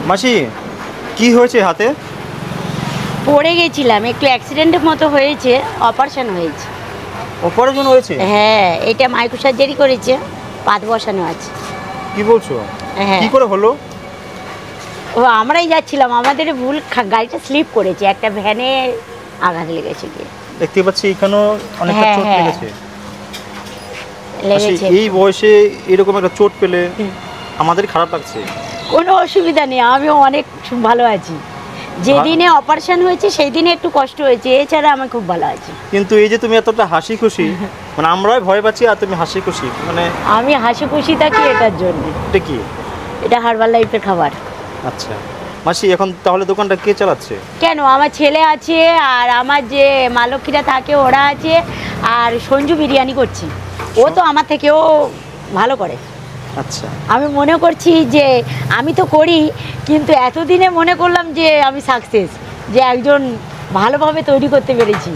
মাসি কি হয়েছে হাতে? পড়ে গেছিলাম, একটু অ্যাক্সিডেন্টের মতো হয়েছে, অপারেশন হয়েছে। অপারেশন হয়েছে? হ্যাঁ, এটা মাইক্রো সার্জারি করেছে, পাত বসানো আছে। কি বলছো? হ্যাঁ। কি করে হলো? ও আমরাই যাচ্ছিলাম, আমাদের ভুল, গাড়িটা স্লিপ করেছে, একটা ভ্যানে আঘাত লেগেছে গিয়ে। দেখতে পাচ্ছি এখানেও অনেকটা হ্যাঁ, চোট হ্যাঁ। লেগেছে। লেগেছে। এই বয়সে এরকম একটা চোট পেলে আমাদের খারাপ লাগছে। কোনো অসুবিধা নেই, আমিও অনেক ভালো আছি। যেদিনে অপারেশন হয়েছে সেই দিনে একটু কষ্ট হয়েছে, এছাড়া আমি খুব ভালো আছি। কিন্তু এই যে তুমি এতটা হাসি খুশি, মানে আমরাই ভয় পাচ্ছি আর তুমি হাসি খুশি, মানে আমি হাসি খুশি থাকি এটার জন্য। এটা কি? এটা হার্বাল লাইফের খাবার। আচ্ছা মাসি, এখন তাহলে দোকানটা কে চালাচ্ছে? কেন, আমার ছেলে আছে, আর আমার যে মা লক্ষ্মীরা থাকে ওরা আছে, আর সঞ্জু বিরিয়ানি করছে, ও তো আমার থেকেও ভালো করে। আচ্ছা, আমি মনে করছি যে আমি তো করি, কিন্তু এতদিনে মনে করলাম যে আমি সাকসেস, যে একজন ভালোভাবে তৈরি করতে পেরেছি।